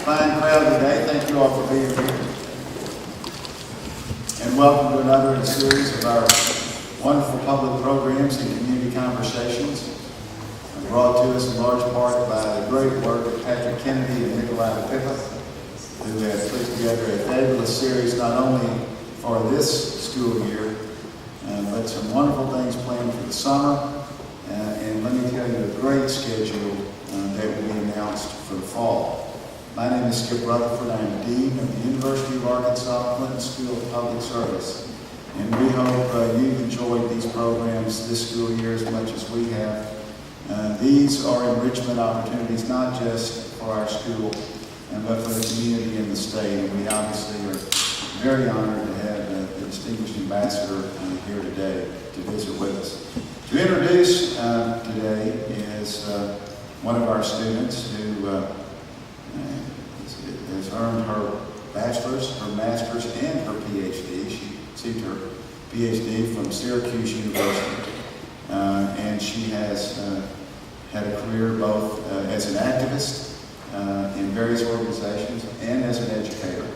fine crowd today. Thank you all for being here. And welcome to another in a series of our wonderful public programs and community conversations, brought to us in large part by the great work of Patrick Kennedy and Nikolai Pippa, who have put together a fabulous series not only for this school year, but some wonderful things planned for the summer. And let me tell you, a great schedule that will be announced for the fall. My name is Skip Rutherford. I am Dean of the University of Arkansas Clinton School of Public Service. And we hope you've enjoyed these programs this school year as much as we have. These are enrichment opportunities not just for our school, but for the community and the state. And we obviously are very honored to have the distinguished ambassador here today to visit with us. To introduce today is one of our students who has earned her bachelor's, her master's, and her PhD. She received her PhD from Syracuse University, and she has had a career both as an activist in various organizations and as an educator.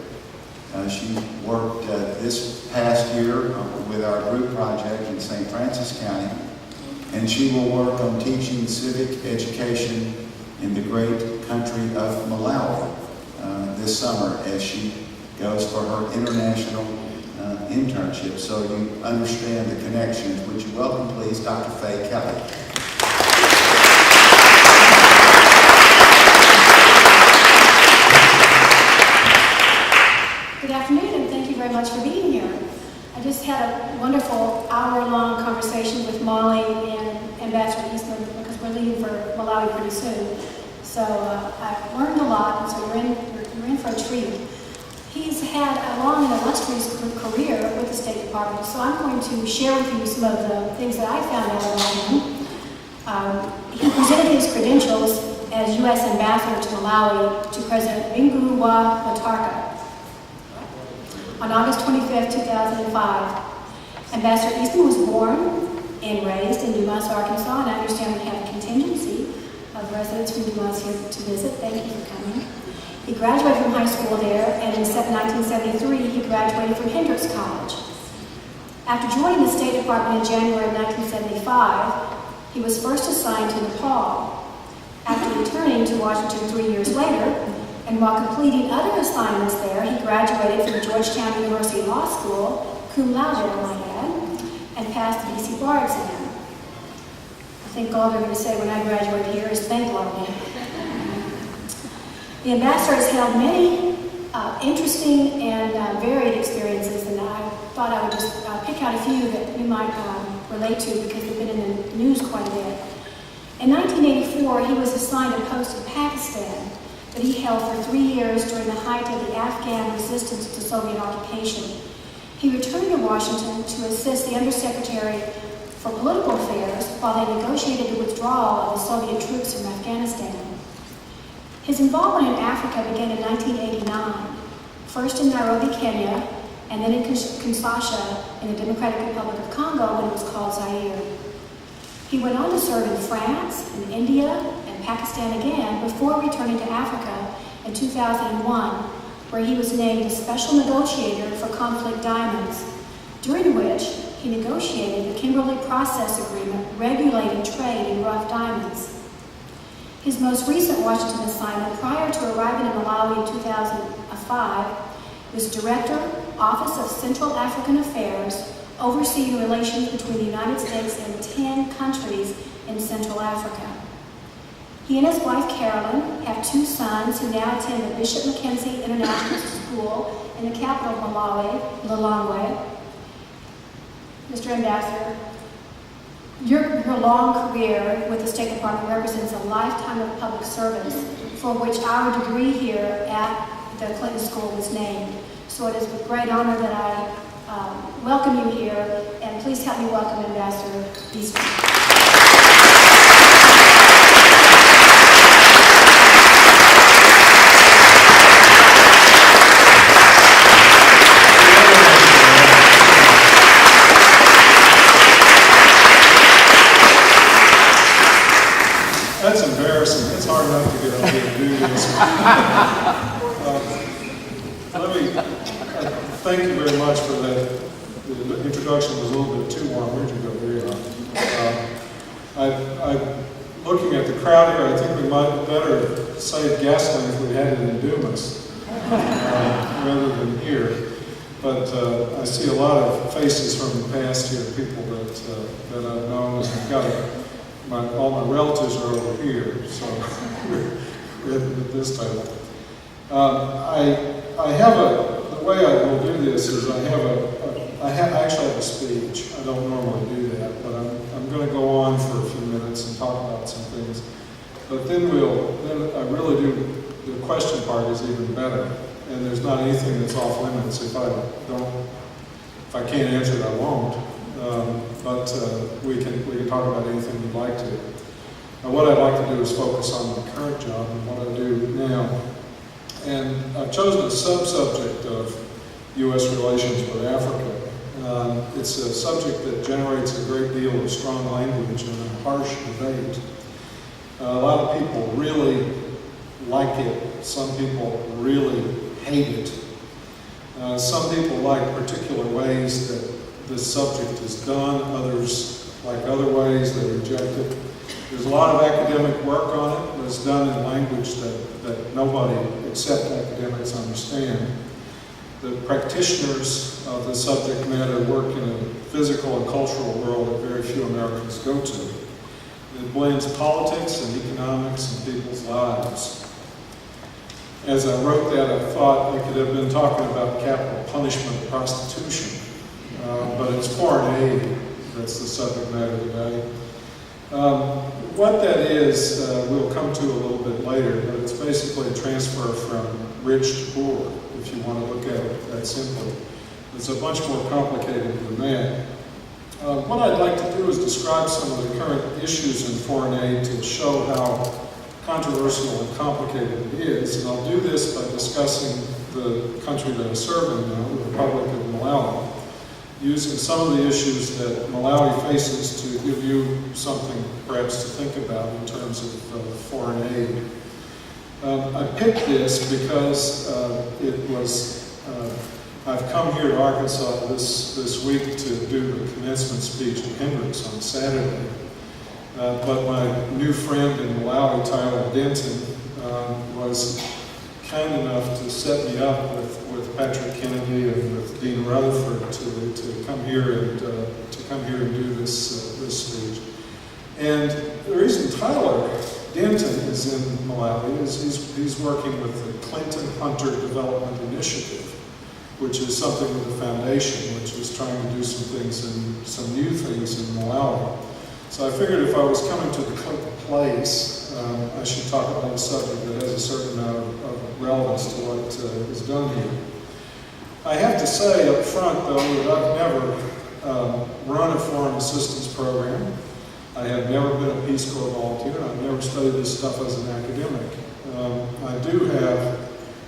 She worked this past year with our group project in St. Francis County, and she will work on teaching civic education in the great country of Malawi this summer as she goes for her international internship. So you understand the connections. Would you welcome, please, Dr. Faye Kelly. Good afternoon, and thank you very much for being here. I just had a wonderful hour-long conversation with Molly and Ambassador Eastham because we're leaving for Malawi pretty soon. So I've learned a lot, and so you're in for a treat. He's had a long and illustrious career with the State Department, so I'm going to share with you some of the things that I found out about him. He presented his credentials as U.S. Ambassador to Malawi to President Bingu wa Mutharika on August 25, 2005. Ambassador Eastham was born and raised in Dumas, Arkansas, and I understand we have a contingency of residents from Dumas here to visit. Thank you for coming. He graduated from high school there, and in 1973, he graduated from Hendrix College. After joining the State Department in January of 1975, he was first assigned to Nepal. After returning to Washington 3 years later, and while completing other assignments there, he graduated from Georgetown University Law School, cum laude, I might add, and passed the DC Bar exam. I think all they're going to say when I graduate here is thank Lord. The ambassador has held many interesting and varied experiences, and I thought I would just pick out a few that you might relate to because they've been in the news quite a bit. In 1984, he was assigned a post in Pakistan that he held for 3 years during the height of the Afghan resistance to Soviet occupation. He returned to Washington to assist the Undersecretary for Political Affairs while they negotiated the withdrawal of the Soviet troops from Afghanistan. His involvement in Africa began in 1989, first in Nairobi, Kenya, and then in Kinshasa in the Democratic Republic of Congo when it was called Zaire. He went on to serve in France, in India, and Pakistan again before returning to Africa in 2001, where he was named a special negotiator for conflict diamonds, during which he negotiated the Kimberley Process Agreement regulating trade in rough diamonds. His most recent Washington assignment prior to arriving in Malawi in 2005 was Director, Office of Central African Affairs, overseeing relations between the United States and 10 countries in Central Africa. He and his wife, Carolyn, have 2 sons who now attend the Bishop Mackenzie International School in the capital of Malawi, Lilongwe. Mr. Ambassador, your long career with the State Department represents a lifetime of public service for which our degree here at the Clinton School was named. So it is with great honor that I welcome you here, and please help me welcome Ambassador Eastham. That's some very embarrassing. It's hard enough to get up here and do this. Thank you very much for that. The introduction was a little bit too warm. Where'd you go? There you are. I'm looking at the crowd here. I think we might better save gasoline if we had it in Dumas rather than here. But I see a lot of faces from the past here, people that I've known. I've got all my relatives are over here, so we're at this table. I have the way I will do this is I actually have a speech. I don't normally do that, but I'm going to go on for a few minutes and talk about some things. But then I really do, the question part is even better. And there's not anything that's off limits. If I can't answer it, I won't. But we can talk about anything you'd like to. What I'd like to do is focus on my current job and what I do now. And I've chosen a sub-subject of U.S. relations with Africa. It's a subject that generates a great deal of strong language and a harsh debate. A lot of people really like it. Some people really hate it. Some people like particular ways that this subject is done. Others like other ways. They reject it. There's a lot of academic work on it, but it's done in language that nobody except academics understand. The practitioners of the subject matter work in a physical and cultural world that very few Americans go to. It blends politics and economics and people's lives. As I wrote that, I thought I could have been talking about capital punishment of prostitution, but it's foreign aid that's the subject matter today. What that is, we'll come to a little bit later, but it's basically a transfer from rich to poor, if you want to look at it that simply. It's a bunch more complicated than that. What I'd like to do is describe some of the current issues in foreign aid to show how controversial and complicated it is, and I'll do this by discussing the country that I'm serving now, the Republic of Malawi, using some of the issues that Malawi faces to give you something perhaps to think about in terms of foreign aid. I picked this because I've come here to Arkansas this week to do the commencement speech in Hendricks on Saturday. But my new friend in Malawi, Tyler Denton, was kind enough to set me up with Patrick Kennedy and with Dean Rutherford to come here and do this speech. And the reason Tyler Denton is in Malawi is he's working with the Clinton Hunter Development Initiative, which is something with the foundation, which is trying to do some new things in Malawi. So I figured if I was coming to the Clinton place, I should talk about a subject that has a certain amount of relevance to what is done here. I have to say up front, though, that I've never run a foreign assistance program. I have never been a Peace Corps volunteer, and I've never studied this stuff as an academic. I do have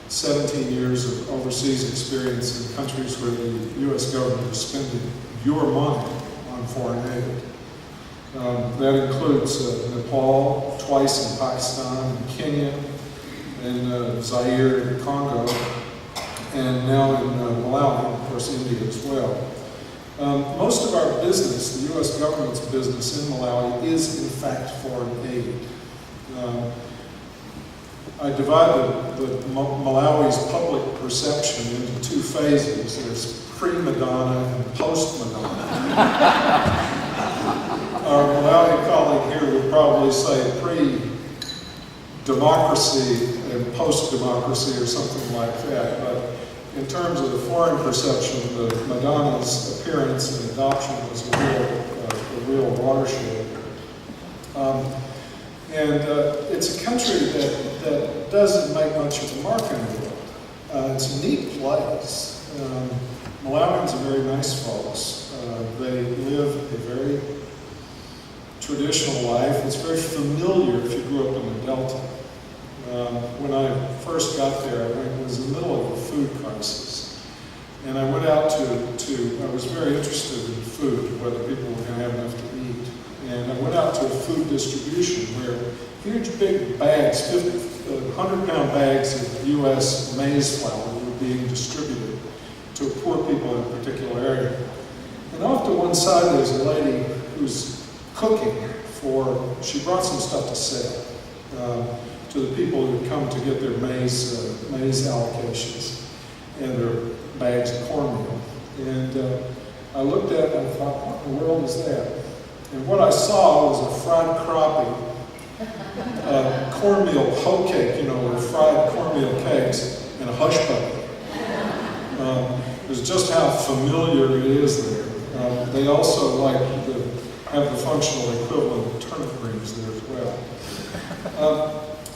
17 years of overseas experience in countries where the U.S. government is spending your money on foreign aid. That includes Nepal, twice in Pakistan, and Kenya, and Zaire and Congo, and now in Malawi, and of course India as well. Most of our business, the U.S. government's business in Malawi, is in fact foreign aid. I divide the Malawi's public perception into two phases. There's pre-Madonna and post-Madonna. Our Malawi colleague here would probably say pre-democracy and post-democracy or something like that. But in terms of the foreign perception, the Madonna's appearance and adoption was a real watershed. It's a country that doesn't make much of a mark in the world. It's a neat place. Malawians are very nice folks. They live a very traditional life. It's very familiar if you grew up in the Delta. When I first got there, it was in the middle of a food crisis. And I went out I was very interested in food, whether people were going to have enough to eat. And I went out to a of food distribution, where huge big bags, 100-pound bags of U.S. maize flour were being distributed to poor people in a particular area. And off to one side there's a lady who's cooking she brought some stuff to sell to the people who come to get their maize allocations and their bags of cornmeal. And I looked at it and I thought, what in the world is that? And what I saw was a fried crappie, cornmeal hoe cake, or fried cornmeal cakes, and a hush puppy. It's just how familiar it is there. They also have the functional equivalent of turnip greens there as well.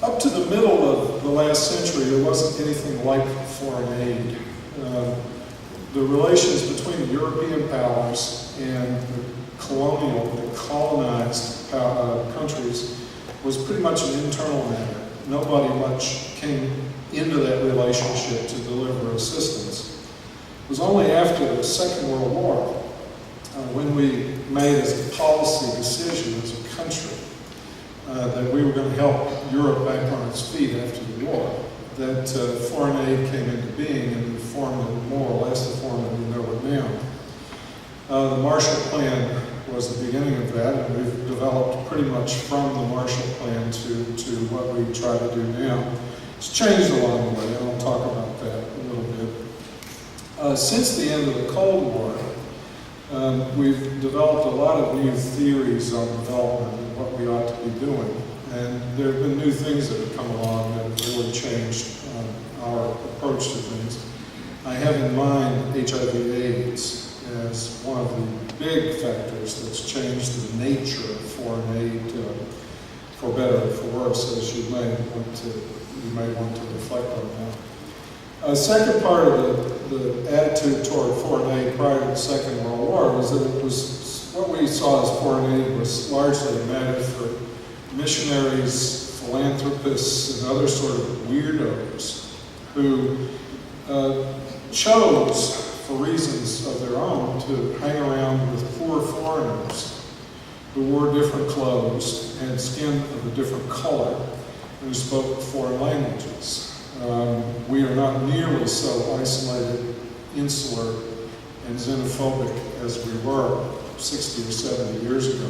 Up to the middle of the last century, there wasn't anything like foreign aid. The relations between the European powers and the colonized countries was pretty much an internal matter. Nobody much came into that relationship to deliver assistance. It was only after the Second World War, when we made as a policy decision as a country that we were going to help Europe back on its feet after the war, that foreign aid came into being in the form that more or less the form that we know it now. The Marshall Plan was the beginning of that, and we've developed pretty much from the Marshall Plan to what we try to do now. It's changed along the way, and I'll talk about that a little bit. Since the end of the Cold War, we've developed a lot of new theories on development and what we ought to be doing. And there have been new things that have come along that have really changed our approach to things. I have in mind HIV/AIDS as one of the big factors that's changed the nature of foreign aid for better or for worse, as you may want to reflect on that. A second part of the attitude toward foreign aid prior to the Second World War was that it was what we saw as foreign aid was largely a matter for missionaries, philanthropists, and other sort of weirdos who chose, for reasons of their own, to hang around with poor foreigners who wore different clothes, had skin of a different color, and who spoke foreign languages. We are not nearly so isolated, insular, and xenophobic as we were 60 or 70 years ago.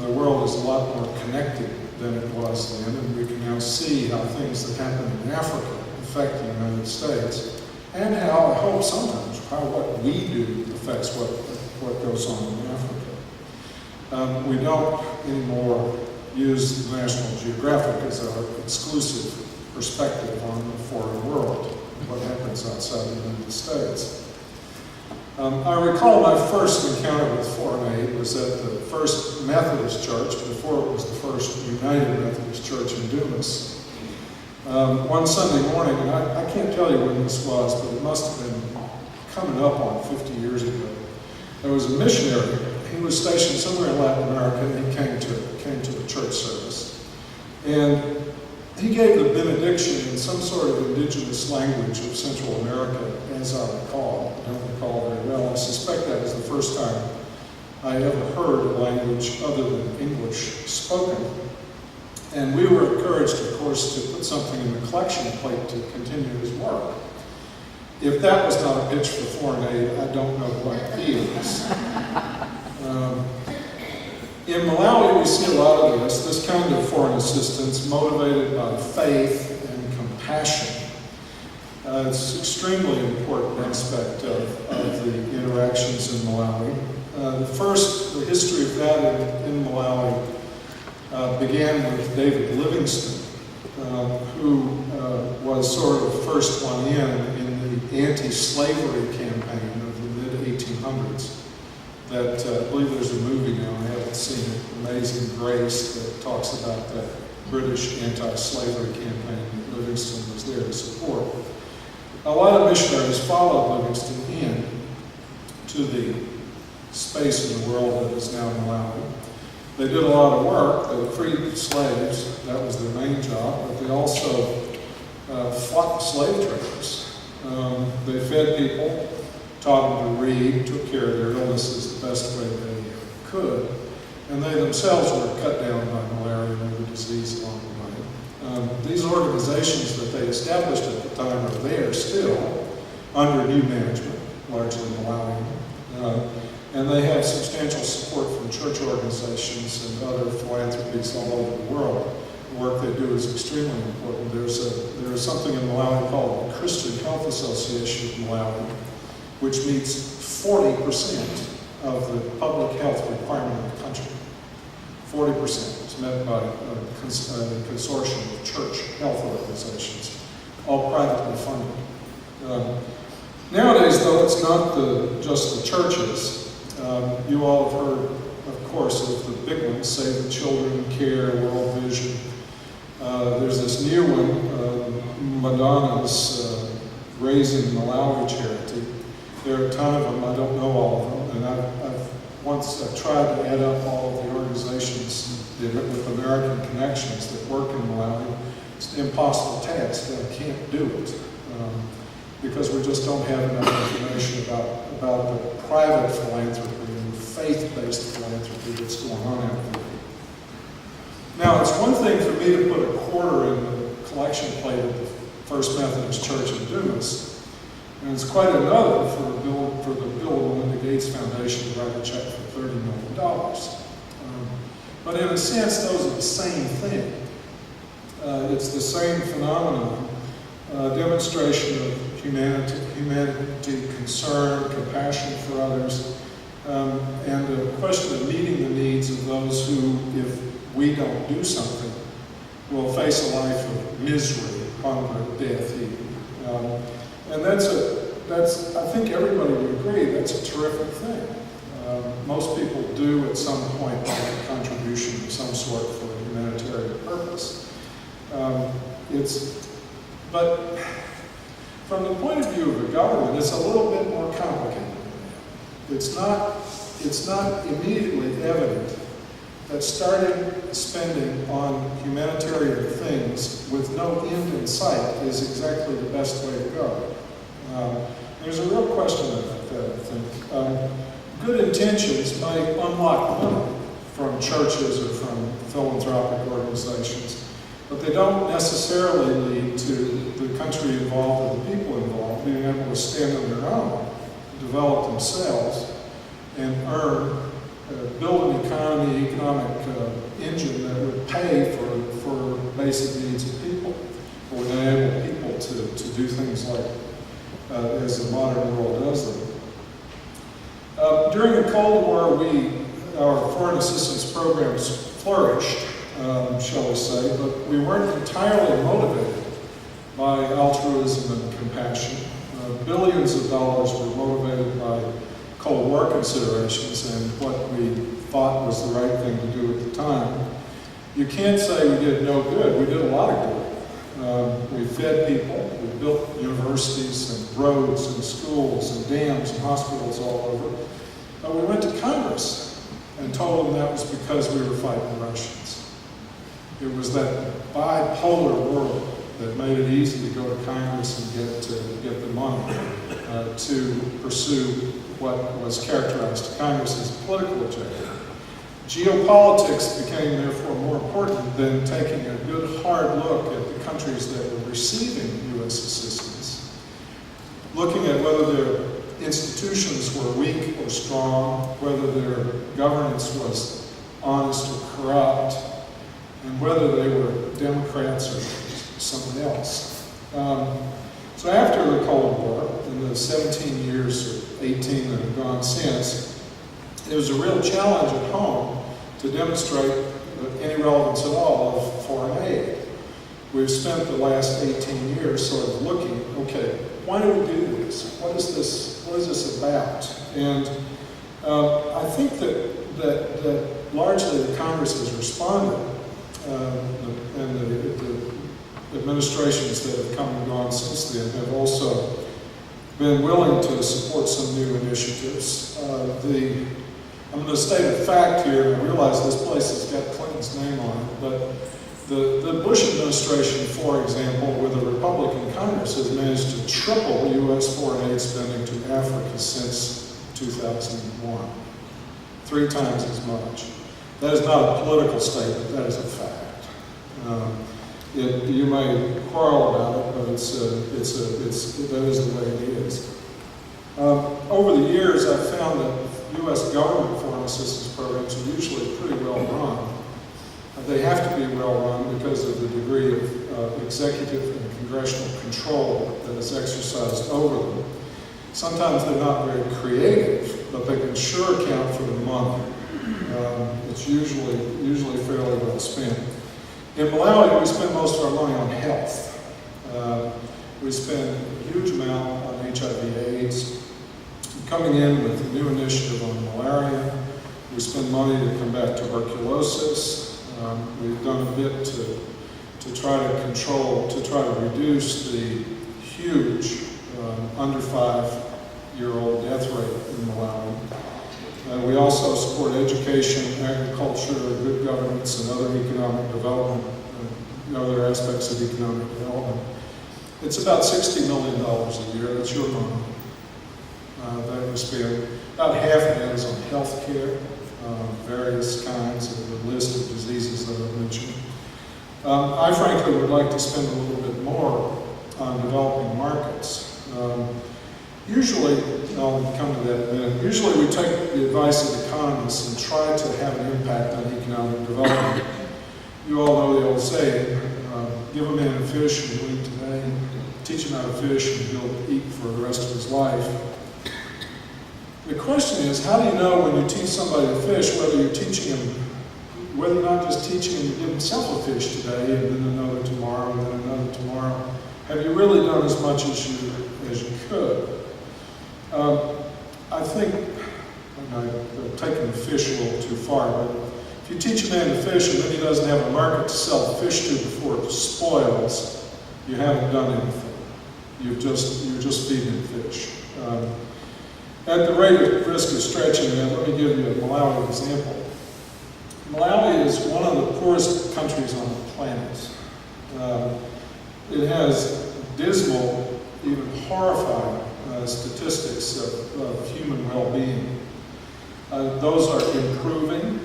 The world is a lot more connected than it was then, and we can now see how things that happen in Africa affect the United States, and how, I hope sometimes, how what we do affects what goes on in Africa. We don't anymore use National Geographic as our exclusive perspective on the foreign world, what happens outside the United States. I recall my first encounter with foreign aid was at the First Methodist Church, before it was the First United Methodist Church in Dumas. One Sunday morning, and I can't tell you when this was, but it must have been coming up on 50 years ago. There was a missionary. He was stationed somewhere in Latin America, and he came to the church service. And he gave the benediction in some sort of indigenous language of Central America, as I recall. I don't recall very well. I suspect that was the first time I ever heard a language other than English spoken. And we were encouraged, of course, to put something in the collection plate to continue his work. If that was not a pitch for foreign aid, I don't know what is. In Malawi, we see a lot of this kind of foreign assistance motivated by faith and compassion. It's an extremely important aspect of the interactions in Malawi. The history of that in Malawi began with David Livingstone, who was sort of the first one in the anti-slavery campaign of the mid-1800s. That I believe there's a movie now, I haven't seen it, Amazing Grace, that talks about that British anti-slavery campaign that Livingstone was there to support. A lot of missionaries followed Livingstone in to the space in the world that is now Malawi. They did a lot of work. They freed slaves. That was their main job. But they also fought slave traders. They fed people, taught them to read, took care of their illnesses the best way they could. And they themselves themselves were cut down by malaria and other disease along the way. These organizations that they established at the time are there still under new management, largely Malawian. And they have substantial support from church organizations and other philanthropies all over the world. The work they do is extremely important. There is something in Malawi called the Christian Health Association of Malawi, which meets 40% of the public health requirement of the country. 40% is met by a consortium of church health organizations, all privately funded. Nowadays, though, it's not just the churches. You all have heard, of course, of the big ones, Save the Children, CARE, World Vision. There's this new one, Madonna's Raising Malawi Charity. There are a ton of them. I don't know all of them. And I've tried to add up all of the organizations with American connections that work in Malawi. It's an impossible task. I can't do it. Because we just don't have enough information about the private philanthropy and the faith-based philanthropy that's going on out there. Now, it's one thing for me to put a quarter in the collection plate at the First Methodist Church in Dumas, and it's quite another for the Bill and Melinda Gates Foundation to write a check for $30 million. But in a sense, those are the same thing. It's the same phenomenon, demonstration of humanity, concern, compassion for others, and a question of meeting the needs of those who, if we don't do something, will face a life of misery, hunger, death, even. And that's, I think everybody would agree, that's a terrific thing. Most people do at some point make a contribution of some sort for a humanitarian purpose. But from the point of view of the government, it's a little bit more complicated. It's not immediately evident that starting spending on humanitarian things with no end in sight is exactly the best way to go. There's a real question about that, I think. Good intentions may unlock money from churches or from philanthropic organizations, but they don't necessarily lead to the country involved or the people involved being able to stand on their own, develop themselves, and build an economic engine that would pay for basic needs of people, or would enable people to do things like as the modern world does them. During the Cold War, our foreign assistance programs flourished, shall we say, but we weren't entirely motivated by altruism and compassion. Billions of dollars were motivated by Cold War considerations and what we thought was the right thing to do at the time. You can't say we did no good. We did a lot of good. We fed people. We built universities and roads and schools and dams and hospitals all over. But we went to Congress and told them that was because we were fighting the Russians. It was that bipolar world that made it easy to go to Congress and get the money to pursue what was characterized to Congress as a political objective. Geopolitics became therefore more important than taking a good hard look at the countries that were receiving U.S. assistance, looking at whether their institutions were weak or strong, whether their governance was honest or corrupt, and whether they were Democrats or something else. So after the Cold War, in the 17 years or 18 that have gone since, it was a real challenge at home to demonstrate any relevance at all of foreign aid. We've spent the last 18 years sort of looking, okay, why do we do this? What is this about? And I think that largely the Congress has responded, and the administrations that have come and gone since then have also been willing to support some new initiatives. I'm going to state a fact here, and I realize this place has got Clinton's name on it, but the Bush administration, for example, with a Republican Congress, has managed to triple U.S. foreign aid spending to Africa since 2001. 3 times as much. That is not a political statement, that is a fact. You may quarrel about it, but that is the way it is. Over the years, I've found that U.S. government foreign assistance programs are usually pretty well run. They have to be well run because of the degree of executive and congressional control that is exercised over them. Sometimes they're not very creative, but they can sure account for the money. It's usually fairly well spent. In Malawi, we spend most of our money on health. We spend a huge amount on HIV/AIDS. Coming in with a new initiative on malaria, we spend money to combat tuberculosis. We've done a bit to try to reduce the huge under 5-year-old death rate in Malawi. We also support education, agriculture, good governance, and other economic development, other aspects of economic development. It's about $60 million a year. That's your money. That we spend. About half of that is on health care, various kinds of the list of diseases that I've mentioned. I frankly would like to spend a little bit more on developing markets. Usually, I'll come to that in a minute, usually we take the advice of economists and try to have an impact on economic development. You all know the old saying, give a man a fish and he'll eat today, teach him how to fish and he'll eat for the rest of his life. The question is, how do you know when you teach somebody to fish whether you're not just teaching him to give himself a fish today and then another tomorrow and then another tomorrow? Have you really done as much as you could? I think, I've taken the fish a little too far, but if you teach a man to fish and then he doesn't have a market to sell the fish to before it spoils, you haven't done anything. You're just feeding fish. At the rate of risk of stretching that, let me give you a Malawi example. Malawi is one of the poorest countries on the planet. It has dismal, even horrifying statistics of human well-being. Those are improving.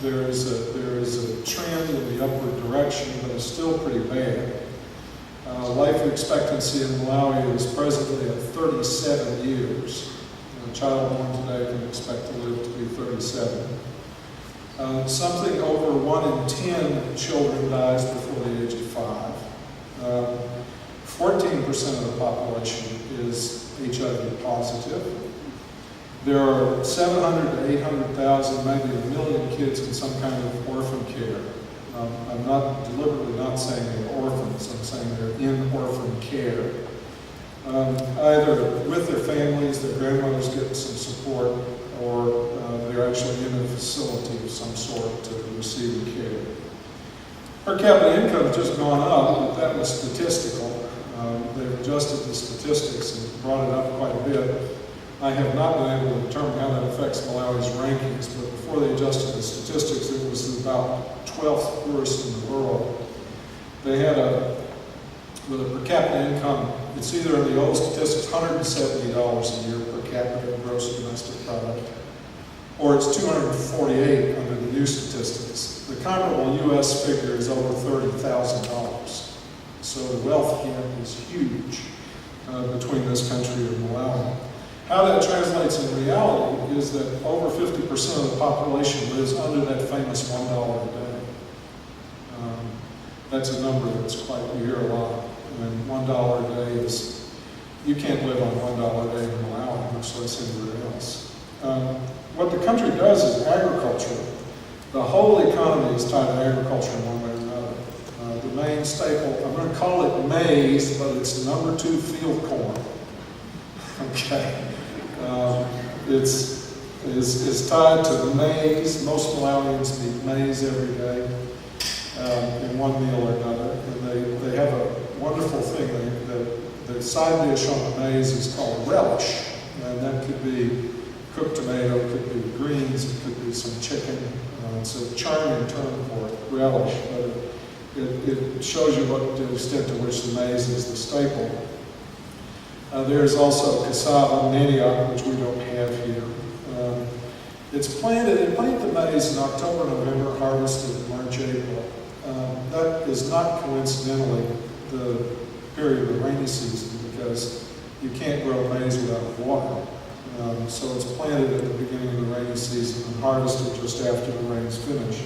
There is a trend in the upward direction, but it's still pretty bad. Life expectancy in Malawi is presently at 37 years. A child born today can expect to live to be 37. Something over 1 in 10 children dies before the age of 5. 14% of the population is HIV positive. There are 700 to 800,000, maybe 1 million kids in some kind of orphan care. I'm not deliberately not saying they're orphans, I'm saying they're in orphan care. Either with their families, their grandmothers get some support, or they're actually in a facility of some sort to receive care. Per capita income has just gone up, but that was statistical. They've adjusted the statistics and brought it up quite a bit. I have not been able to determine how that affects Malawi's rankings, but before they adjusted the statistics, it was about 12th poorest in the world. They had with a per capita income, it's either in the old statistics, $170 a year per capita gross domestic product, or it's $248 under the new statistics. The comparable U.S. figure is over $30,000. So the wealth gap is huge between this country and Malawi. How that translates in reality is that over 50% of the population lives under that famous $1 a day. That's a number that's quite, you hear a lot. And $1 a day is, you can't live on $1 a day in Malawi, much less anywhere else. What the country does is agriculture. The whole economy is tied to agriculture in one way or another. The main staple, I'm going to call it maize, but it's the number 2 field corn. Okay. It's tied to maize. Most Malawians eat maize every day in one meal or another. And they have a wonderful thing. The side dish on the maize is called relish. And that could be cooked tomato, it could be greens, it could be some chicken. It's a charming term for it, relish. But it shows you what the extent to which the maize is the staple. There's also cassava, manioc, which we don't have here. It's planted, they plant the maize in October, November, harvested in March, April. That is not coincidentally the period of the rainy season because you can't grow maize without water. So it's planted at the beginning of the rainy season and harvested just after the rains finish.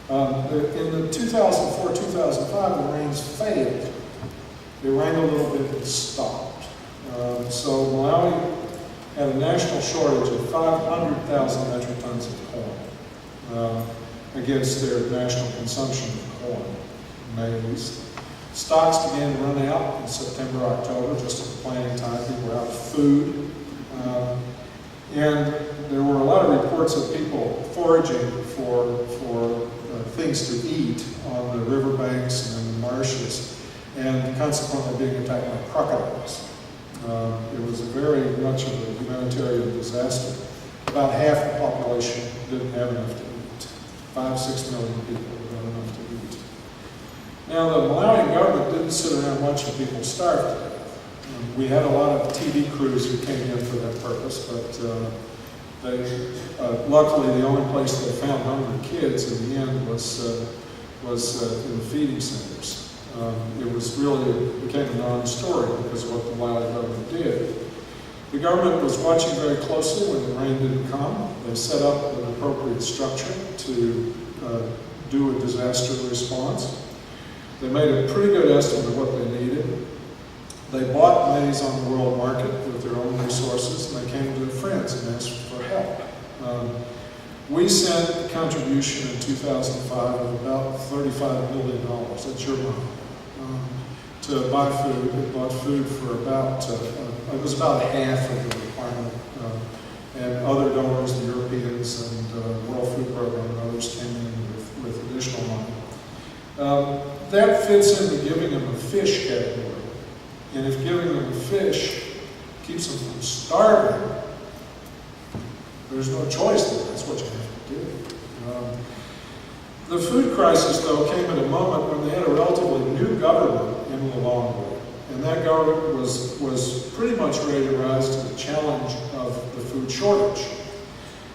In the 2004-2005, the rains failed. It rained a little bit and stopped. So Malawi had a national shortage of 500,000 metric tons of corn against their national consumption of corn, maize. Stocks began to run out in September, October, just at the planting time. People were out of food. And there were a lot of reports of people foraging for things to eat on the riverbanks and in the marshes, and consequently being attacked by crocodiles. It was very much of a humanitarian disaster. About half the population didn't have enough to eat. 5-6 million people didn't have enough to eat. Now, the Malawian government didn't sit around watching people starve to death. We had a lot of TV crews who came in for that purpose, but luckily the only place they found hungry kids in the end was in the feeding centers. It became a non-story because of what the Malawi government did. The government was watching very closely when the rain didn't come. They set up an appropriate structure to do a disaster response. They made a pretty good estimate of what they needed. They bought maize on the world market with their own resources, and they came to their friends and asked for help. We sent a contribution in 2005 of about $35 million, that's your money, to buy food. It bought food for about, it was about half of the requirement. And other donors, the Europeans and World Food Program and others came in with additional money. That fits into giving them a fish category. And if giving them a fish keeps them from starving, there's no choice there. That's what you have to do. The food crisis, though, came at a moment when they had a relatively new government in Lilongwe. And that government was pretty much ready to rise to the challenge of the food shortage.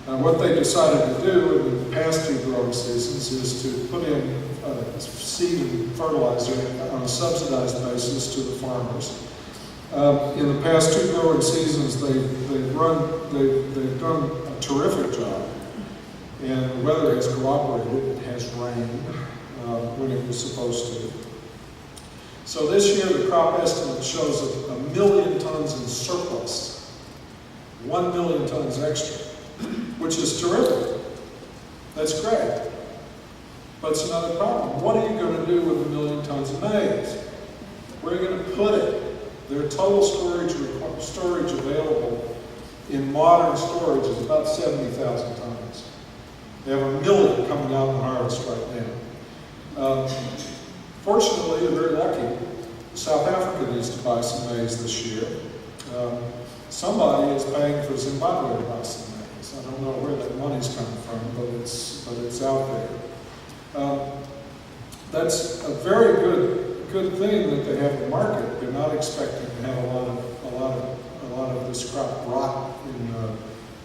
What they decided to do in the past 2 growing seasons is to put in seed and fertilizer on a subsidized basis to the farmers. In the past 2 growing seasons, they've done a terrific job, and the weather has cooperated. It has rained when it was supposed to. So this year, the crop estimate shows 1 million tons in surplus, 1 million tons extra, which is terrific. That's great. But it's another problem. What are you going to do with 1 million tons of maize? Where are you going to put it? Their total storage available in modern storage is about 70,000 tons. They have 1 million coming out in harvest right now. Fortunately, they're very lucky. South Africa needs to buy some maize this year. Somebody is paying for Zimbabwe to buy some maize. I don't know where that money's coming from, but it's out there. That's a very good thing that they have a market. They're not expecting to have a lot of this crop rot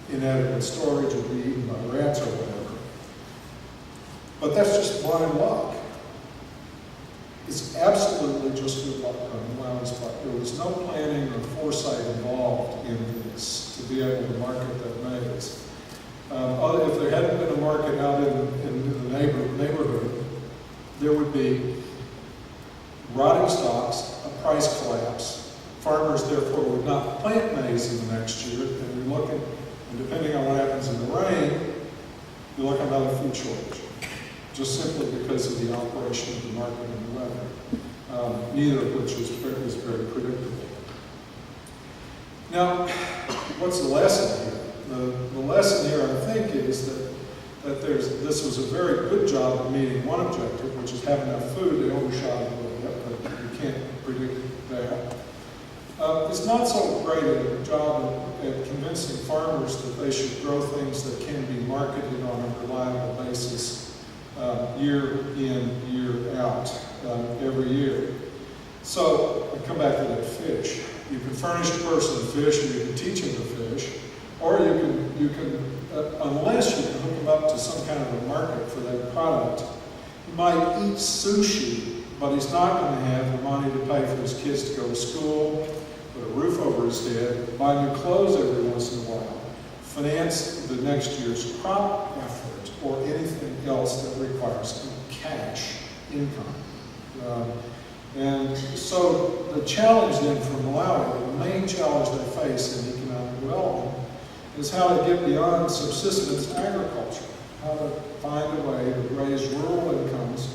in inadequate storage or be eaten by rats or whatever. But that's just blind luck. It's absolutely just good luck on Malawi's part. There was no planning or foresight involved in this to be able to market that maize. If there hadn't been a market out in the neighborhood, there would be rotting stocks, a price collapse. Farmers, therefore, would not plant maize in the next year, and depending on what happens in the rain, you're looking at another food shortage, just simply because of the operation of the market and the weather, neither of which is very predictable. Now, what's the lesson here? The lesson here, I think, is that this was a very good job of meeting one objective, which is having enough food. They overshot it a little bit, but you can't predict that. It's not so great a job at convincing farmers that they should grow things that can be marketed on a reliable basis year in, year out, every year. So I come back to that fish. You can furnish a person fish, or you can teach him to fish, Or you can unless you can hook them up to some kind of a market for that product, he might eat sushi, but he's not going to have the money to pay for his kids to go to school, put a roof over his head, buy new clothes every once in a while, finance the next year's crop effort, or anything else that requires cash income. And so the challenge then for Malawi, the main challenge they face in economic development, is how to get beyond subsistence agriculture, how to find a way to raise rural incomes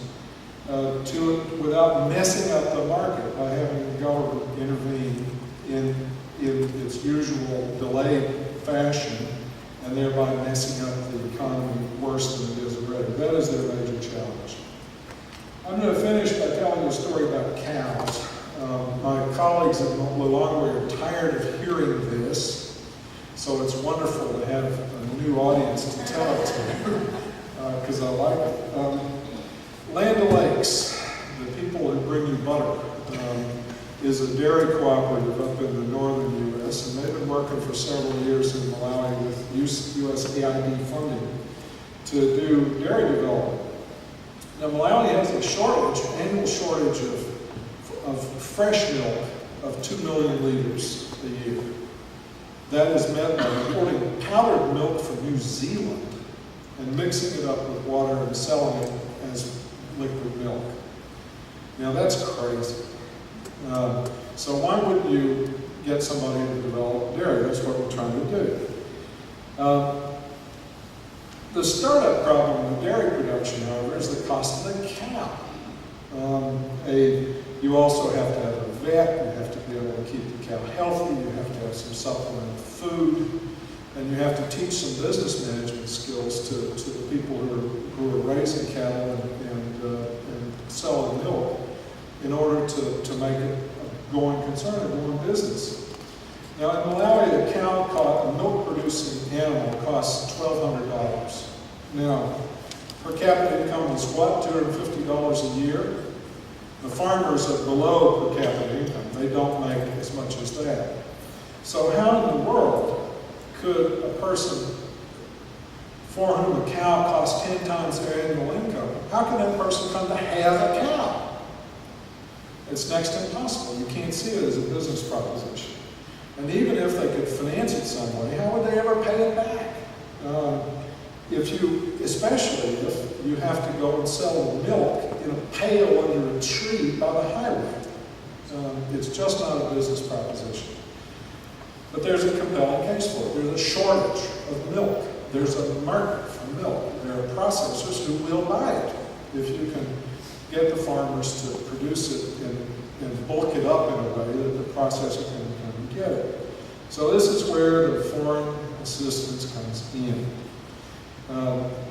without messing up the market by having the government intervene in its usual delayed fashion, and thereby messing up the economy worse than it is already. That is their major challenge. I'm going to finish by telling you a story about cows. My colleagues at Lilongwe are tired of hearing this, so it's wonderful to have a new audience to tell it to, because I like it. Land O'Lakes, the people who bring you butter, is a dairy cooperative up in the northern U.S., and they've been working for several years in Malawi with USAID funding to do dairy development. Now, Malawi has a annual shortage of fresh milk of 2 million liters a year. That is met by importing powdered milk from New Zealand and mixing it up with water and selling it as liquid milk. Now, that's crazy. So why wouldn't you get somebody to develop dairy? That's what we're trying to do. The startup problem with dairy production, however, is the cost of the cow. You also have to have a vet, you have to be able to keep the cow healthy, you have to have some supplemental food, and you have to teach some business management skills to the people who are raising cattle and selling milk in order to make it a going concern, a going business. Now in Malawi, a milk-producing animal costs $1,200. Now, per capita income is what, $250 a year? The farmers are below per capita income. They don't make as much as that. So how in the world could a person for whom a cow costs 10 times their annual income, how can that person come to have a cow? It's next to impossible. You can't see it as a business proposition. And even if they could finance it some way, how would they ever pay it back? Especially if you have to go and sell the milk in a pail under a tree by the highway. It's just not a business proposition. But there's a compelling case for it. There's a shortage of milk. There's a market for milk. There are processors who will buy it if you can get the farmers to produce it and bulk it up in a way that the processor can get it. So this is where the foreign assistance comes in.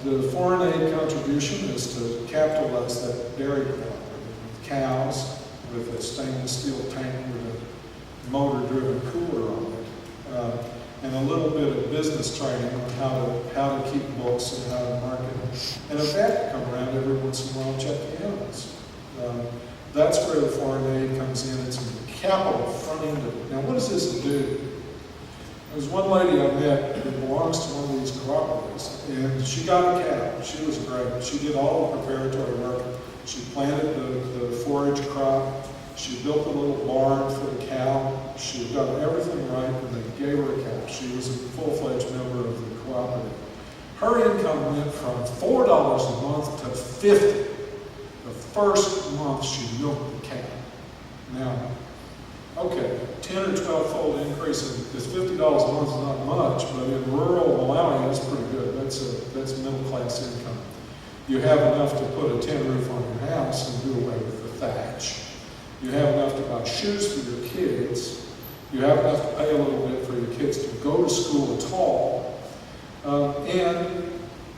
The foreign aid contribution is to capitalize that dairy cooperative with cows, with a stainless steel tank with a motor-driven cooler on it, and a little bit of business training on how to keep books and how to market it. And a vet come around every once in a while and check the animals. That's where the foreign aid comes in. It's capital funding. Now, what does this do? There's one lady I met who belongs to one of these cooperatives, and she got a cow. She was great. She did all the preparatory work. She planted the forage crop. She built a little barn for the cow. She had done everything right, and they gave her a cow. She was a full-fledged member of the cooperative. Her income went from $4 a month to $50. The first month she milked the cow. Now, okay, 10 or 12-fold increase, because $50 a month is not much, but in rural Malawi, that's pretty good. That's middle-class income. You have enough to put a tin roof on your house and do away with the thatch. You have enough to buy shoes for your kids. You have enough to pay a little bit for your kids to go to school at all. And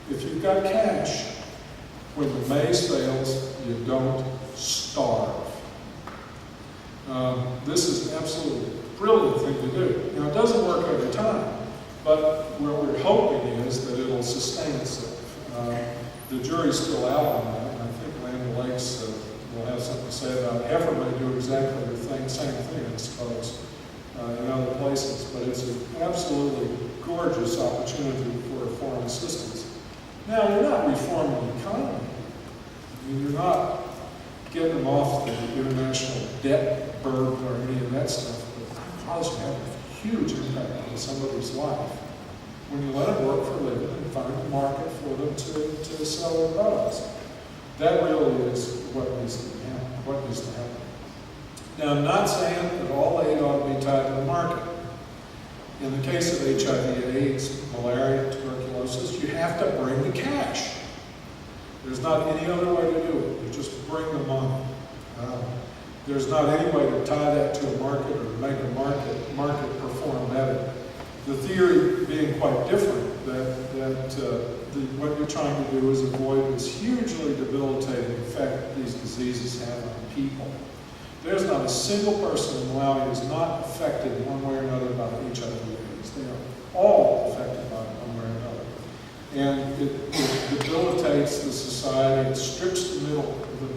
if you've got cash, when the maize fails, you don't starve. This is an absolutely brilliant thing to do. Now, it doesn't work every time, but what we're hoping is that it'll sustain itself. The jury's still out on that, and I think Land O'Lakes will have something to say about it. Heifer may do exactly the same thing, I suppose, in other places, but it's an absolutely gorgeous opportunity for foreign assistance. Now, you're not reforming the economy. I mean, you're not getting them off the international debt burden or any of that stuff, but it causes you to have a huge impact on somebody's life when you let them work for a living and find a market for them to sell their products. That really is what needs to happen. Now, I'm not saying that all aid ought to be tied to the market. In the case of HIV/AIDS, malaria, tuberculosis, you have to bring the cash. There's not any other way to do it. You just bring the money. There's not any way to tie that to a market or to make a market perform better. The theory being quite different, that what you're trying to do is avoid this hugely debilitating effect these diseases have on people. There's not a single person in Malawi who is not affected one way or another by HIV/AIDS. They are all affected by it one way or another. And it debilitates the society. It strips the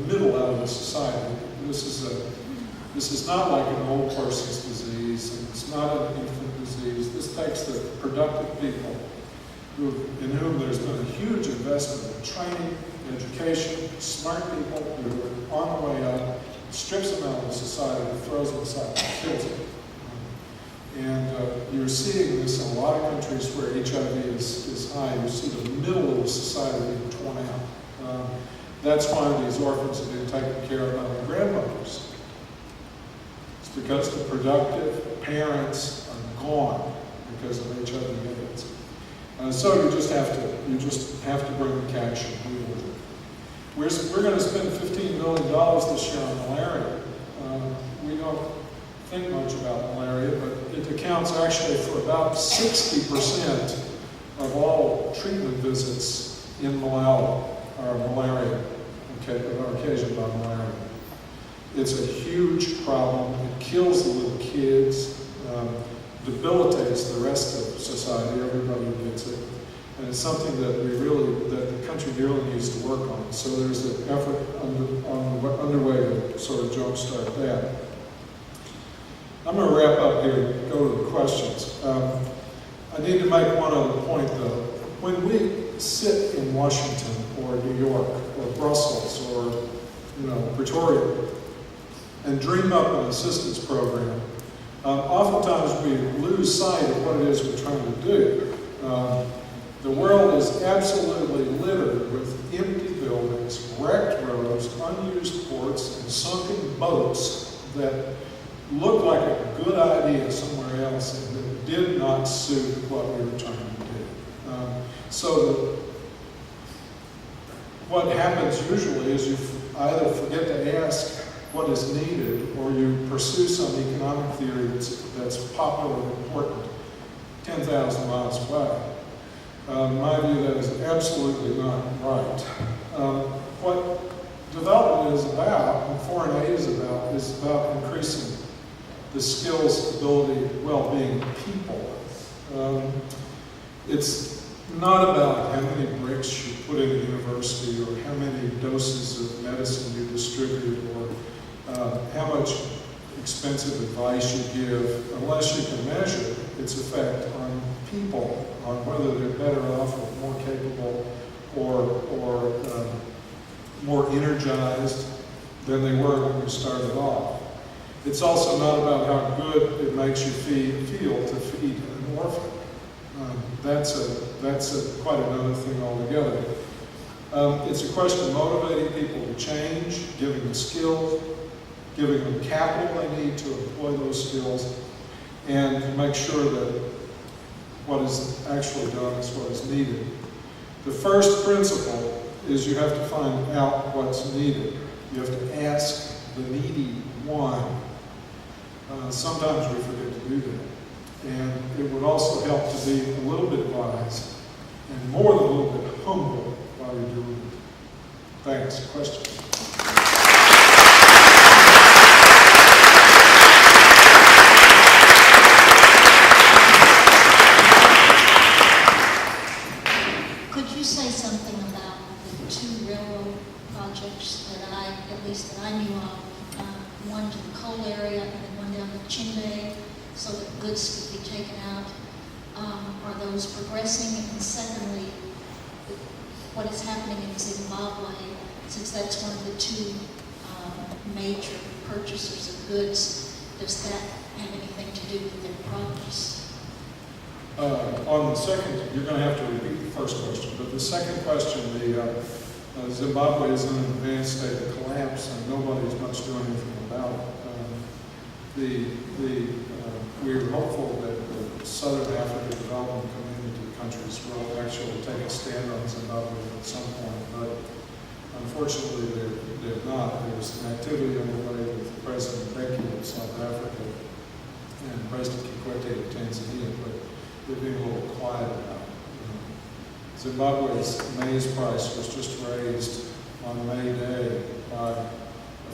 middle out of the society. This is not like an old person's disease, and it's not an infant disease. This takes the productive people in whom there's been a huge investment in training, education, smart people who are on the way up, strips them out of the society, throws them aside, and kills them. And you're seeing this in a lot of countries where HIV is high. You see the middle of the society being torn out. That's why these orphans are being taken care of by their grandmothers. It's because the productive parents are gone because of HIV/AIDS. So you just have to bring the cash and deal with it. We're going to spend $15 million this year on malaria. We don't think much about malaria, but it accounts actually for about 60% of all treatment visits in Malawi are malaria, are occasioned by malaria. It's a huge problem. It kills the little kids, debilitates the rest of society, everybody who gets it. And it's something that the country really needs to work on. So there's an effort underway to sort of jumpstart that. I'm going to wrap up here and go to the questions. I need to make one other point, though. When we sit in Washington or New York or Brussels or Pretoria and dream up an assistance program, oftentimes we lose sight of what it is we're trying to do. The world is absolutely littered with empty buildings, wrecked roads, unused ports, and sunken boats that look like a good idea somewhere else and that did not suit what we were trying to do. So what happens usually is you either forget to ask what is needed, or you pursue some economic theory that's popular and important 10,000 miles away. My view, that is absolutely not right. What development is about, and foreign aid is about increasing the skills, ability, well-being of people. It's not about how many bricks you put in a university or how many doses of medicine you distribute or how much expensive advice you give, unless you can measure its effect on people, on whether they're better off or more capable or more energized than they were when you started off. It's also not about how good it makes you feel to feed an orphan. That's quite another thing altogether. It's a question of motivating people to change, giving them skills, giving them capital they need to employ those skills, and to make sure that what is actually done is what is needed. The first principle is you have to find out what's needed. You have to ask the needy one. Sometimes we forget to do that. And it would also help to be a little bit wise and more than a little bit humble while you're doing it. Thanks. Question? Could you say something about the two railroad projects that I knew of, one to the coal area and then one down to Chinde, so that goods could be taken out Are those progressing? And secondly, what is happening in Zimbabwe, since that's one of the two major purchasers of goods, does that have anything to do with their progress? On the second, you're going to have to repeat the first question, but the second question, Zimbabwe is in an advanced state of collapse and nobody's much doing anything about it. We're hopeful that the Southern African Development Community countries will actually take a stand on Zimbabwe at some point, but unfortunately they're not. There's an activity underway with President Mbeki of South Africa and President Kikwete of Tanzania, but they're being a little quiet about it. Zimbabwe's maize price was just raised on May Day by a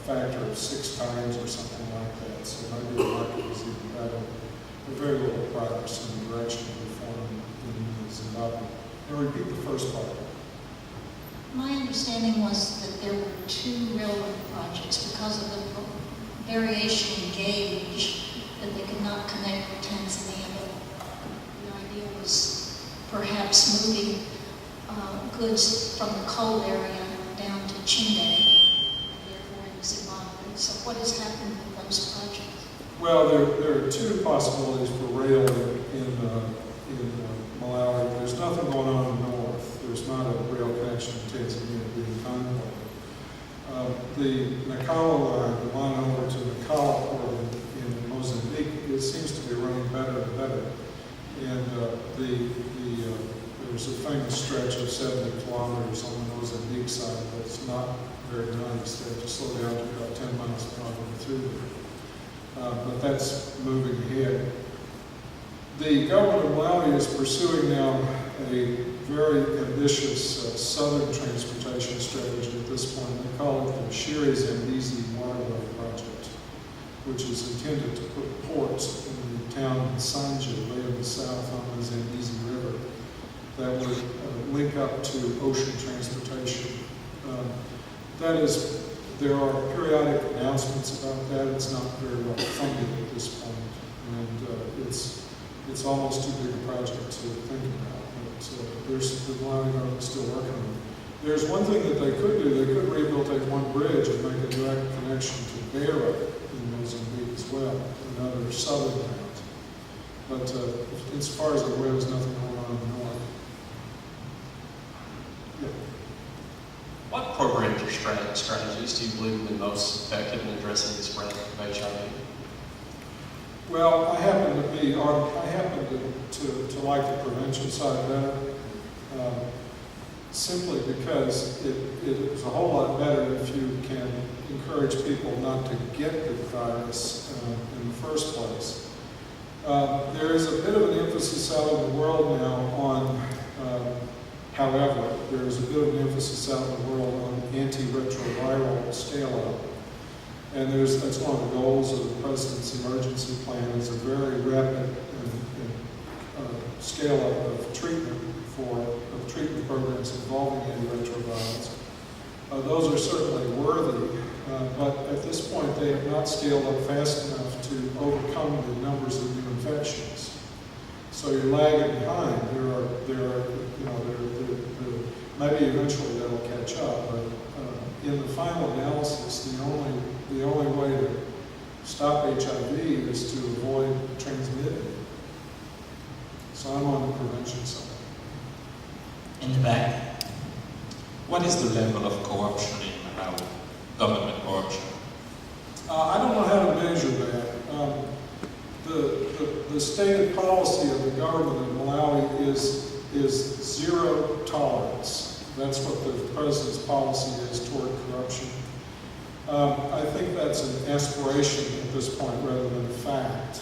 factor of 6 times or something like that, so maybe the market was even better. But very little progress in the direction of reform in Zimbabwe. And repeat the first part. My understanding was that there were 2 railroad projects because of the variation in gauge that they could not connect with Tanzania. But the idea was perhaps moving goods from the coal area down to Chinde, therefore in Zimbabwe. So what has happened with those projects? Well, there are 2 possibilities for rail in Malawi. There's nothing going on in the north. There's not a rail connection to Tanzania being contemplated. The Nacala line, the line over to Nacala port in Mozambique, it seems to be running better and better. And there's a famous stretch of 70 kilometers on the Mozambique side that's not very nice. They have to slow down to about 10 miles per hour through there. But that's moving ahead. The government of Malawi is pursuing now a very ambitious southern transportation strategy at this point. They call it the Shire Zambezi Waterway Project, which is intended to put ports in the town of Nsanje, way in the south on the Zambezi River, that would link up to ocean transportation. There are periodic announcements about that. It's not very well funded at this point, and it's almost too big a project to think about. But there's the Malawi government still working on it. There's one thing that they could do. They could rehabilitate one bridge and make a direct connection to Beira in Mozambique as well, another southern route. But as far as I'm aware, there's nothing going on in the north. Yeah. What programs or strategies do you believe have been most effective in addressing the spread of HIV? Well, I happen to like the prevention side better, simply because it is a whole lot better if you can encourage people not to get the virus in the first place. There is a bit of an emphasis out in the world now on, however, there is a bit of an emphasis out in the world on antiretroviral scale-up. And that's one of the goals of the President's emergency plan is a very rapid scale-up of treatment programs involving antiretrovirals. Those are certainly worthy, but at this point they have not scaled up fast enough to overcome the numbers of new infections. So you're lagging behind. Maybe eventually that'll catch up, but in the final analysis, the only way to stop HIV is to avoid transmitting. So I'm on the prevention side. In the back, what is the level of corruption in Malawi, government corruption? I don't know how to measure that. The stated policy of the government of Malawi is zero tolerance. That's what the president's policy is toward corruption. I think that's an aspiration at this point rather than a fact.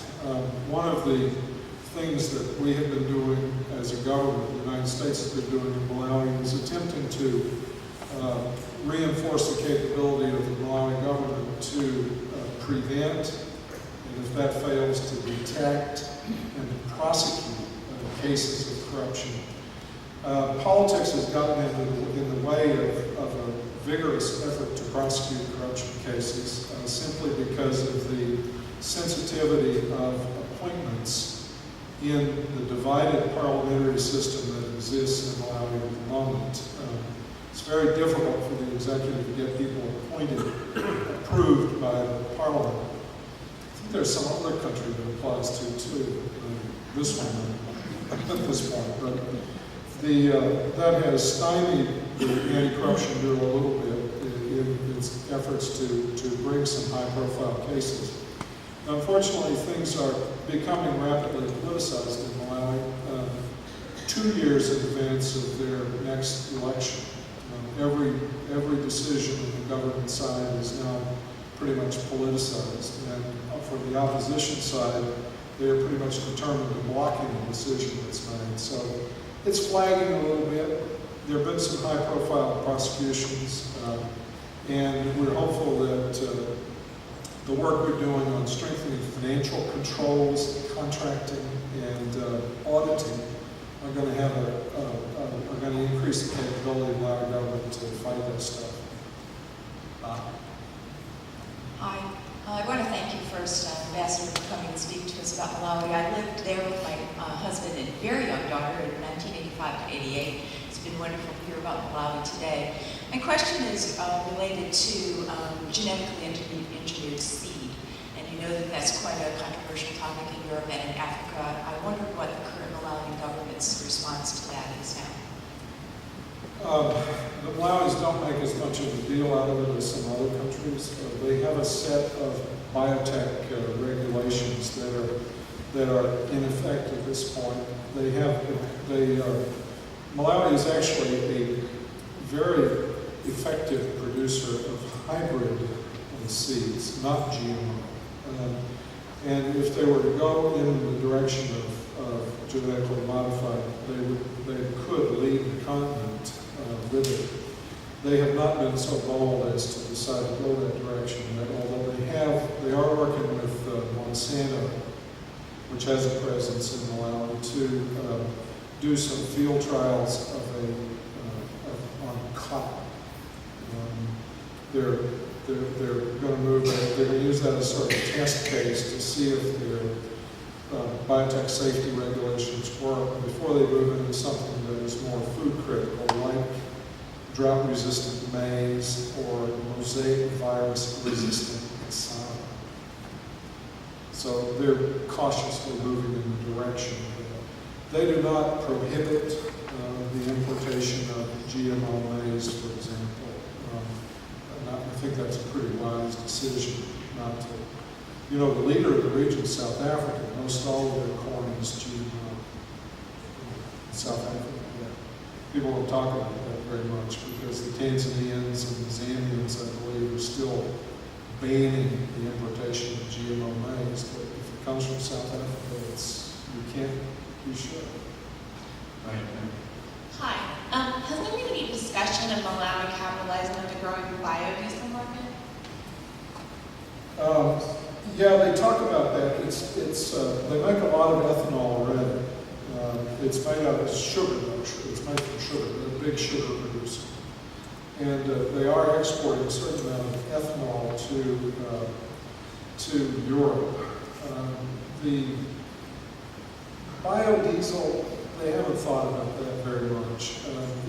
One of the things that we have been doing as a government, the United States has been doing in Malawi, is attempting to reinforce the capability of the Malawi government to prevent, and if that fails, to detect and to prosecute cases of corruption. Politics has gotten in the way of a vigorous effort to prosecute corruption cases simply because of the sensitivity of appointments in the divided parliamentary system that exists in Malawi at the moment. It's very difficult for the executive to get people appointed, approved by the parliament. I think there's some other country that applies to too. This one, at this point, but that has stymied the Anti-Corruption Bureau a little bit in its efforts to bring some high-profile cases. Unfortunately, things are becoming rapidly politicized in Malawi, 2 years in advance of their next election. Every decision on the government side is now pretty much politicized, and from the opposition side, they are pretty much determined to block any decision that's made. So it's flagging a little bit. There have been some high-profile prosecutions, and we're hopeful that the work we're doing on strengthening financial controls, contracting, and auditing are going to have are going to increase the capability of our government to fight that stuff. Hi. I want to thank you first, Ambassador, for coming and speaking to us about Malawi. I lived there with my husband and very young daughter in 1985 to 88. It's been wonderful to hear about Malawi today. My question is related to genetically engineered seed. And you know that that's quite a controversial topic in Europe and in Africa. I wonder what the current Malawian government's response to that is now. The Malawis don't make as much of a deal out of it as some other countries. They have a set of biotech regulations that are in effect at this point. Malawi is actually a very effective producer of hybrid seeds, not GMO. And if they were to go in the direction of genetically modified, they could lead the continent with it. They have not been so bold as to decide to go that direction, although they are working with Monsanto, which has a presence in Malawi, to do some field trials on cotton. They're going to use that as sort of a test case to see if their biotech safety regulations work before they move into something that is more food critical, like drought-resistant maize or mosaic virus-resistant cassava. So they're cautiously moving in the direction. They do not prohibit the importation of GMO maize, for example. I think that's a pretty wise decision not to. You know, the leader of the region, South Africa, most all of their corn is GMO. South Africa, yeah. People don't talk about that very much because the Tanzanians and the Zambians, I believe, are still banning the importation of GMO maize. But if it comes from South Africa, you can't be sure. Right. Hi. Has there been any discussion of Malawi capitalizing on the growing biodiesel market? Yeah, they talk about that. They make a lot of ethanol already. It's made out of sugar, actually. It's made from sugar. They're a big sugar producer. And they are exporting a certain amount of ethanol to Europe. The biodiesel, they haven't thought about that very much.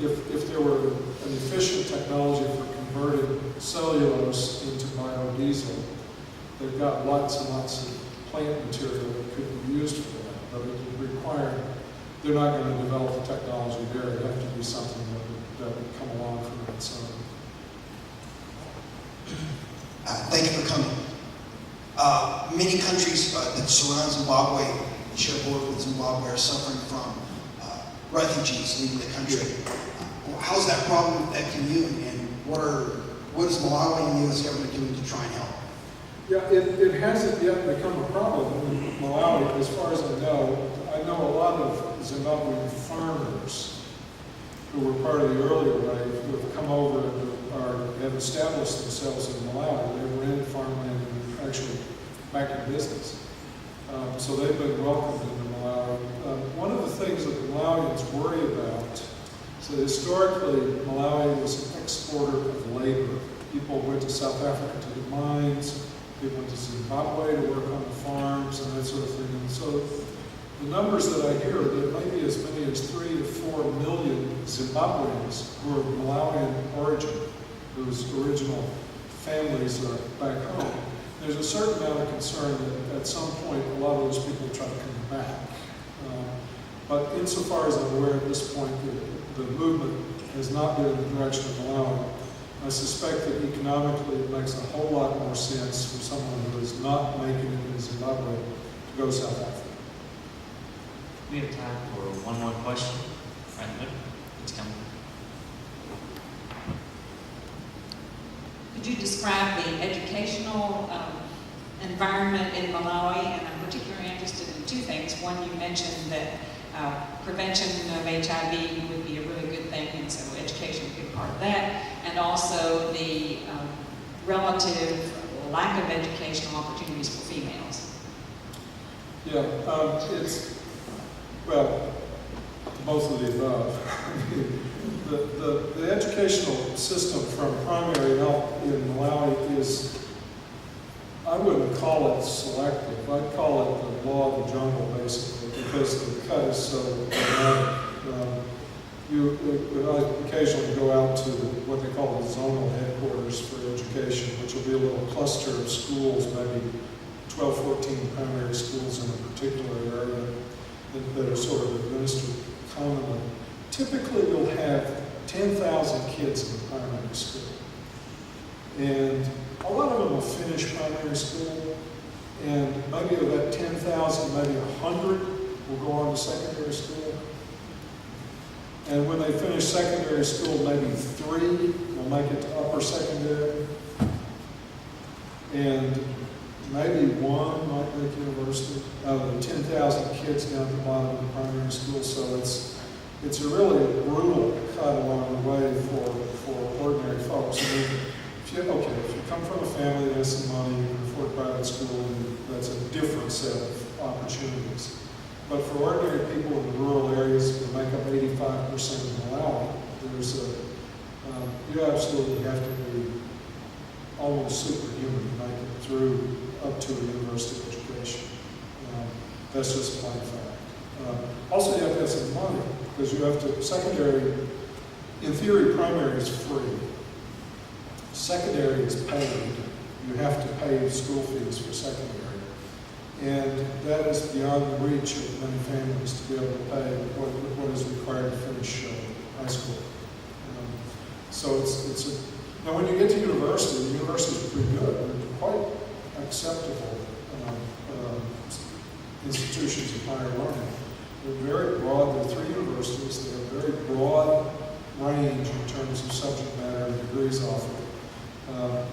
If there were an efficient technology for converting cellulose into biodiesel, they've got lots and lots of plant material that could be used for that, but it would require, they're not going to develop the technology there. It'd have to be something that would come along from its own. Thank you for coming. Many countries that surround Zimbabwe, share border with Zimbabwe, are suffering from refugees leaving the country. How's that problem affecting you, and what is Malawi and the U.S. government doing to try and help? Yeah, it hasn't yet become a problem in Malawi, as far as I know. I know a lot of Zimbabwean farmers who were part of the earlier wave who have come over and have established themselves in Malawi. They were in farmland and actually back in business. So they've been welcomed into Malawi. One of the things that the Malawians worry about is that historically Malawi was an exporter of labor. People went to South Africa to the mines, people went to Zimbabwe to work on the farms and that sort of thing. And so The numbers that I hear, there may be as many as 3 to 4 million Zimbabweans who are of Malawian origin, whose original families are back home. There's a certain amount of concern that at some point a lot of those people try to come back. But insofar as I'm aware at this point, the movement has not been in the direction of Malawi. I suspect that economically it makes a whole lot more sense for someone who is not making it in Zimbabwe to go to South Africa. We have time for one more question. Right there. It's coming. Could you describe the educational environment in Malawi? And I'm particularly interested in two things. One, you mentioned that prevention of HIV would be a really good thing, and so education would be a part of that. And also the relative lack of educational opportunities for females. Yeah, it's, well, both of the above. The educational system from primary health in Malawi is, I wouldn't call it selective. I'd call it the law of the jungle, basically, because the cut is so dramatic. I occasionally go out to what they call the zonal headquarters for education, which will be a little cluster of schools, maybe 12, 14 primary schools in a particular area that are sort of administered commonly. Typically, you'll have 10,000 kids in the primary school. And a lot of them will finish primary school, and maybe of that 10,000, maybe 100 will go on to secondary school. And when they finish secondary school, maybe 3 will make it to upper secondary. And maybe 1 might make university out of the 10,000 kids down at the bottom of the primary school. So it's a really brutal cut along the way for ordinary folks. I mean, if you come from a family that has some money, you can afford private school, and that's a different set of opportunities. But for ordinary people in the rural areas that make up 85% of Malawi, you absolutely have to be almost superhuman to make it through up to a university education. That's just plain fact. Also, you have to have some money, because you have to, secondary, in theory, primary is free. Secondary is paid. You have to pay school fees for secondary. And that is beyond the reach of many families to be able to pay what is required to finish high school. So now when you get to university, the university is pretty good. They're quite acceptable institutions of higher learning. They're very broad. There are 3 universities. They have a very broad range in terms of subject matter and degrees offered.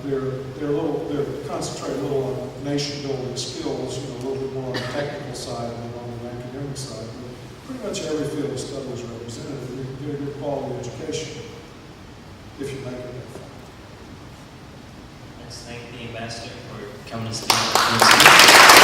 They're concentrated a little on nation-building skills, a little bit more on the technical side than on the academic side. But pretty much every field of study is represented. You can get a good quality education if you make it that far. Let's thank the ambassador for coming to speak.